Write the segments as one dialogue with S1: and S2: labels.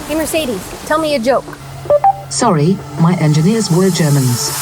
S1: Hey Mercedes, tell me a joke.
S2: Sorry, my engineers were Germans.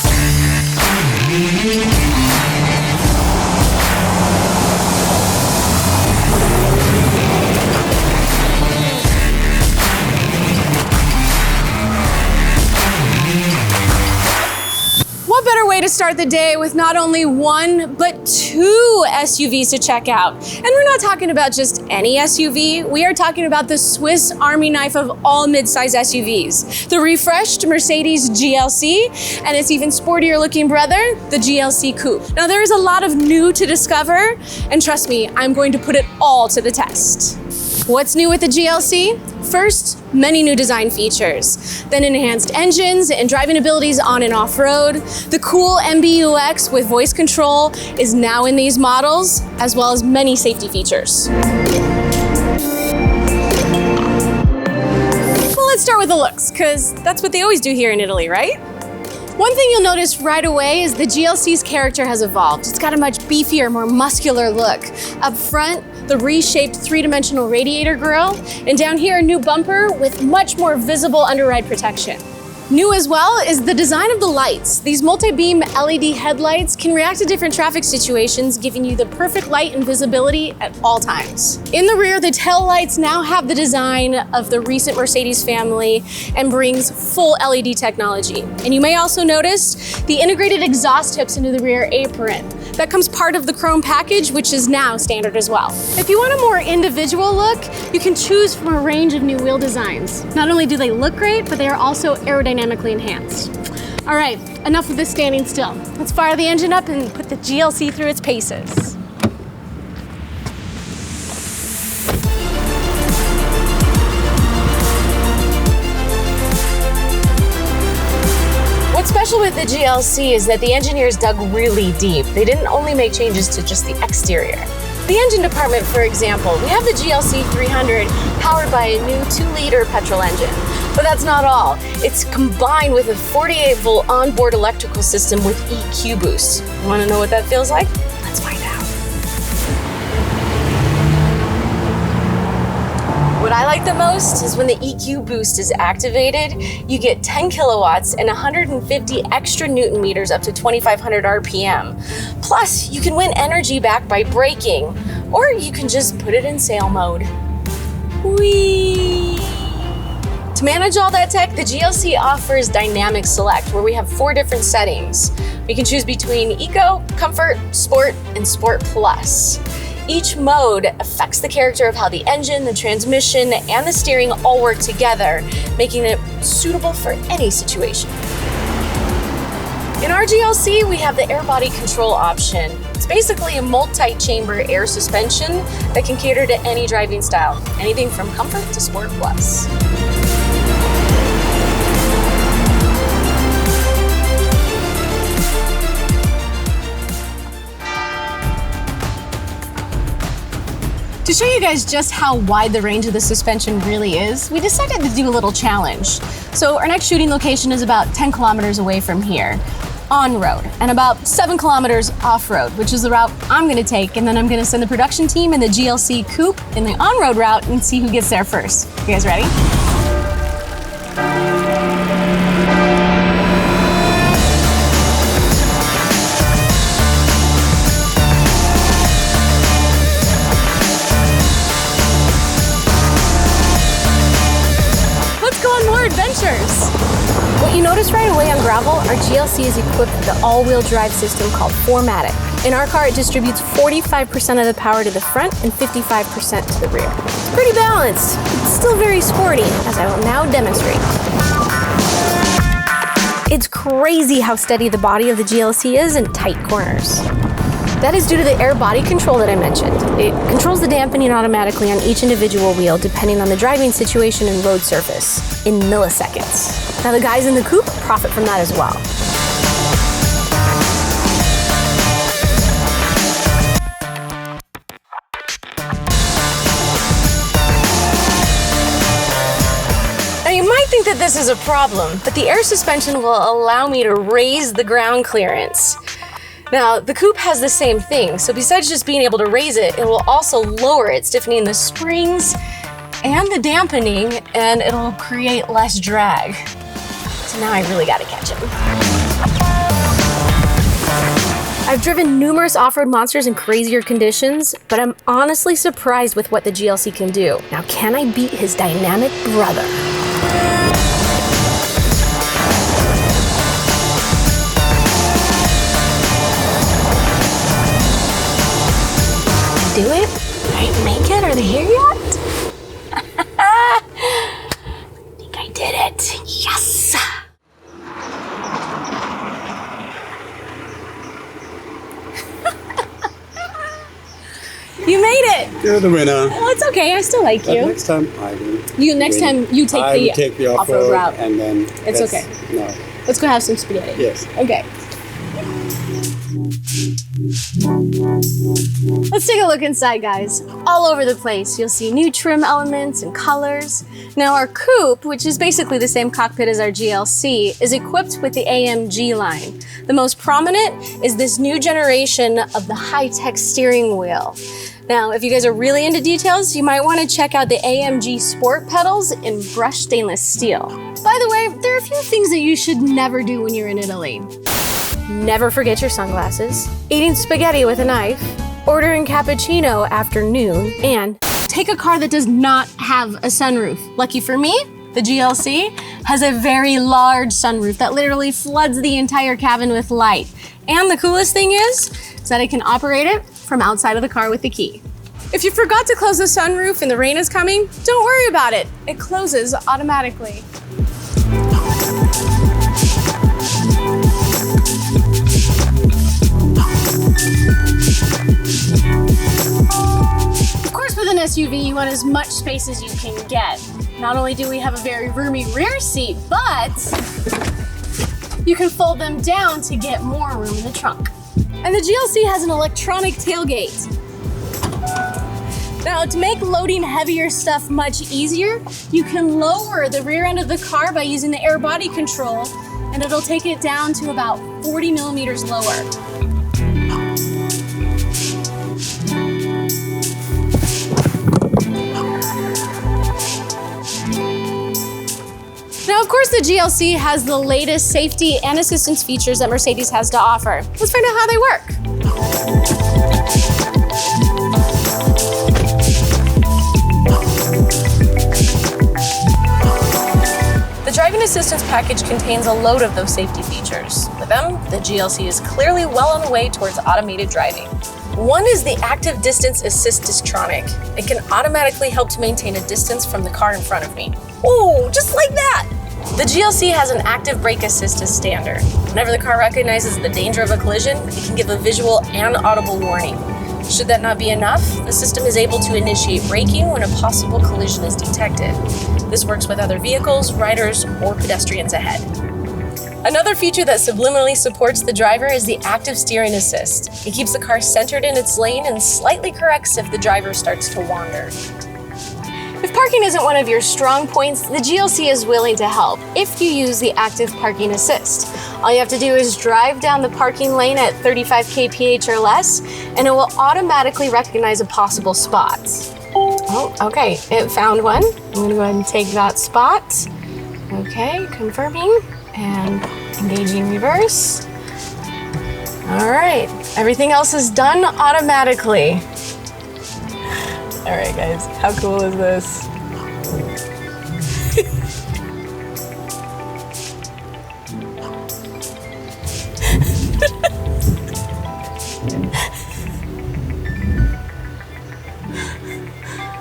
S3: What better way to start the day with not only one, but two SUVs to check out? And we're not talking about just any SUV. We are talking about the Swiss Army knife of all midsize SUVs, the refreshed Mercedes GLC, and its even sportier looking brother, the GLC Coupe. Now there is a lot of new to discover, and trust me, I'm going to put it all to the test. What's new with the GLC? First, many new design features. Then enhanced engines and driving abilities on and off-road. The cool MBUX with voice control is now in these models, as well as many safety features. Well, let's start with the looks, because that's what they always do here in Italy, right? One thing you'll notice right away is the GLC's character has evolved. It's got a much beefier, more muscular look. Up front, the reshaped three-dimensional radiator grille, and down here, a new bumper with much more visible under-ride protection. New as well is the design of the lights. These multi-beam LED headlights can react to different traffic situations, giving you the perfect light and visibility at all times. In the rear, the tail lights now have the design of the recent Mercedes family and brings full LED technology. And you may also notice the integrated exhaust tips into the rear apron. That comes part of the chrome package, which is now standard as well. If you want a more individual look, you can choose from a range of new wheel designs. Not only do they look great, but they are also aerodynamically enhanced. All right, enough of this standing still. Let's fire the engine up and put the GLC through its paces. What's special with the GLC is that the engineers dug really deep. They didn't only make changes to just the exterior. The engine department, for example, we have the GLC 300 powered by a new 2-liter petrol engine. But that's not all. It's combined with a 48-volt onboard electrical system with EQ boost. You want to know what that feels like? Let's find out. What I like the most is when the EQ boost is activated, you get 10 kilowatts and 150 extra Newton meters up to 2,500 RPM. Plus, you can win energy back by braking, or you can just put it in sail mode. Whee! To manage all that tech, the GLC offers Dynamic Select, where we have 4 different settings. We can choose between Eco, Comfort, Sport, and Sport Plus. Each mode affects the character of how the engine, the transmission, and the steering all work together, making it suitable for any situation. In our GLC, we have the air body control option. It's basically a multi-chamber air suspension that can cater to any driving style, anything from Comfort to Sport Plus. To show you guys just how wide the range of the suspension really is, we decided to do a little challenge. So our next shooting location is about 10 kilometers away from here, on-road, and about 7 kilometers off-road, which is the route I'm gonna take, and then I'm gonna send the production team in the GLC Coupe in the on-road route and see who gets there first. You guys ready? What you notice right away on gravel, our GLC is equipped with the all-wheel drive system called 4MATIC. In our car, it distributes 45% of the power to the front and 55% to the rear. It's pretty balanced, but still very sporty, as I will now demonstrate. It's crazy how steady the body of the GLC is in tight corners. That is due to the air body control that I mentioned. It controls the dampening automatically on each individual wheel depending on the driving situation and road surface in milliseconds. Now the guys in the coupe profit from that as well. Now you might think that this is a problem, but the air suspension will allow me to raise the ground clearance. Now, the coupe has the same thing, so besides just being able to raise it, it will also lower it, stiffening the springs and the dampening, and it'll create less drag. So now I really gotta catch him. I've driven numerous off-road monsters in crazier conditions, but I'm honestly surprised with what the GLC can do. Now, can I beat his dynamic brother? Do it? Did I make it? Are they here yet? I think I did it. Yes! You made it!
S1: You're the winner.
S3: Well, it's okay. I still like you.
S1: But next time I will.
S3: Next time you take the off-road route.
S1: And then
S3: it's okay.
S1: No.
S3: Let's go have some spaghetti.
S1: Yes.
S3: Okay. Let's take a look inside, guys. All over the place, you'll see new trim elements and colors. Now our coupe, which is basically the same cockpit as our GLC, is equipped with the AMG line. The most prominent is this new generation of the high-tech steering wheel. Now, if you guys are really into details, you might want to check out the AMG Sport pedals in brushed stainless steel. By the way, there are a few things that you should never do when you're in Italy. Never forget your sunglasses, eating spaghetti with a knife, ordering cappuccino after noon, and take a car that does not have a sunroof. Lucky for me, the GLC has a very large sunroof that literally floods the entire cabin with light. And the coolest thing is that I can operate it from outside of the car with the key. If you forgot to close the sunroof and the rain is coming, don't worry about it. It closes automatically. Of course, with an SUV, you want as much space as you can get. Not only do we have a very roomy rear seat, but you can fold them down to get more room in the trunk. And the GLC has an electronic tailgate. Now, to make loading heavier stuff much easier, you can lower the rear end of the car by using the air body control, and it'll take it down to about 40 millimeters lower. Now, of course, the GLC has the latest safety and assistance features that Mercedes has to offer. Let's find out how they work. The driving assistance package contains a load of those safety features. With them, the GLC is clearly well on the way towards automated driving. One is the Active Distance Assist Distronic. It can automatically help to maintain a distance from the car in front of me. Ooh, just like that! The GLC has an active brake assist as standard. Whenever the car recognizes the danger of a collision, it can give a visual and audible warning. Should that not be enough, the system is able to initiate braking when a possible collision is detected. This works with other vehicles, riders, or pedestrians ahead. Another feature that subliminally supports the driver is the active steering assist. It keeps the car centered in its lane and slightly corrects if the driver starts to wander. If parking isn't one of your strong points, the GLC is willing to help if you use the active parking assist. All you have to do is drive down the parking lane at 35 kph or less, and it will automatically recognize a possible spot. Oh, okay, it found one. I'm gonna go ahead and take that spot. Okay, confirming and engaging reverse. All right, everything else is done automatically. All right, guys, how cool is this?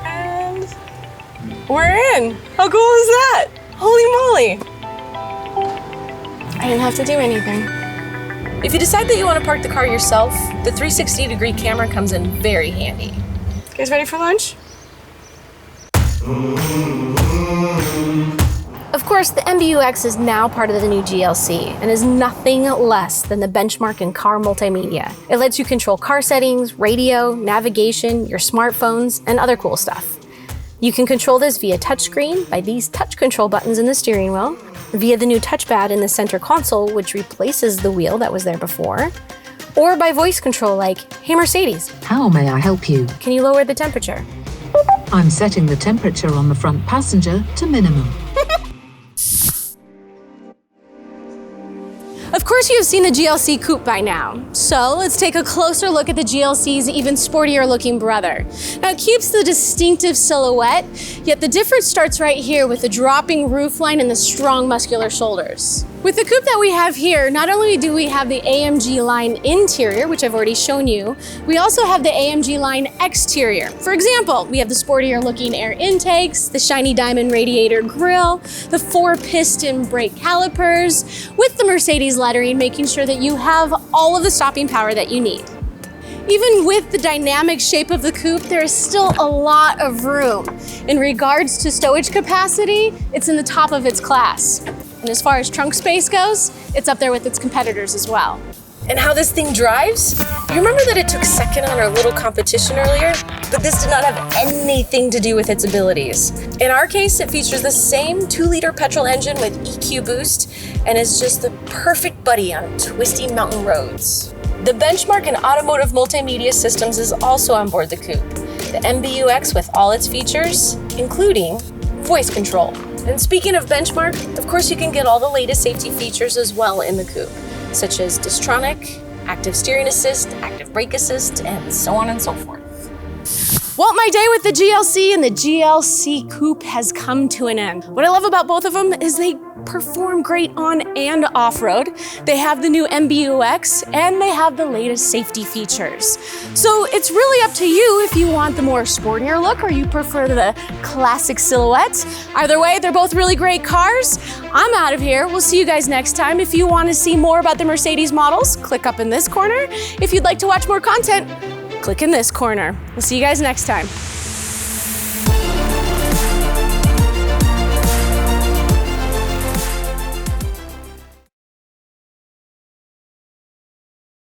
S3: And we're in. How cool is that? Holy moly. I didn't have to do anything. If you decide that you want to park the car yourself, the 360-degree camera comes in very handy. You guys ready for lunch? Of course, the MBUX is now part of the new GLC and is nothing less than the benchmark in car multimedia. It lets you control car settings, radio, navigation, your smartphones, and other cool stuff. You can control this via touchscreen by these touch control buttons in the steering wheel, via the new touchpad in the center console, which replaces the wheel that was there before, or by voice control like, "Hey Mercedes,
S2: How may I help you?
S3: can you lower the temperature?"
S2: I'm setting the temperature on the front passenger to minimum.
S3: Of course you have seen the GLC coupe by now, so let's take a closer look at the GLC's even sportier looking brother. Now it keeps the distinctive silhouette, yet the difference starts right here with the dropping roofline and the strong muscular shoulders. With the coupe that we have here, not only do we have the AMG line interior, which I've already shown you, we also have the AMG line exterior. For example, we have the sportier looking air intakes, the shiny diamond radiator grille, the 4-piston brake calipers, with the Mercedes lettering, making sure that you have all of the stopping power that you need. Even with the dynamic shape of the coupe, there is still a lot of room. In regards to stowage capacity, it's in the top of its class. And as far as trunk space goes, it's up there with its competitors as well.
S1: And how this thing drives? You remember that it took second on our little competition earlier? But this did not have anything to do with its abilities. In our case, it features the same 2-liter petrol engine with EQ boost and is just the perfect buddy on twisty mountain roads. The benchmark in automotive multimedia systems is also on board the coupe. The MBUX with all its features, including voice control. And speaking of benchmark, of course you can get all the latest safety features as well in the coupe, such as Distronic, active steering assist, active brake assist, and so on and so forth.
S3: Well, my day with the GLC and the GLC coupe has come to an end. What I love about both of them is they perform great on and off-road. They have the new MBUX and they have the latest safety features. So it's really up to you if you want the more sportier look or you prefer the classic silhouette. Either way, they're both really great cars. I'm out of here. We'll see you guys next time. If you want to see more about the Mercedes models, click up in this corner. If you'd like to watch more content, click in this corner. We'll see you guys next time.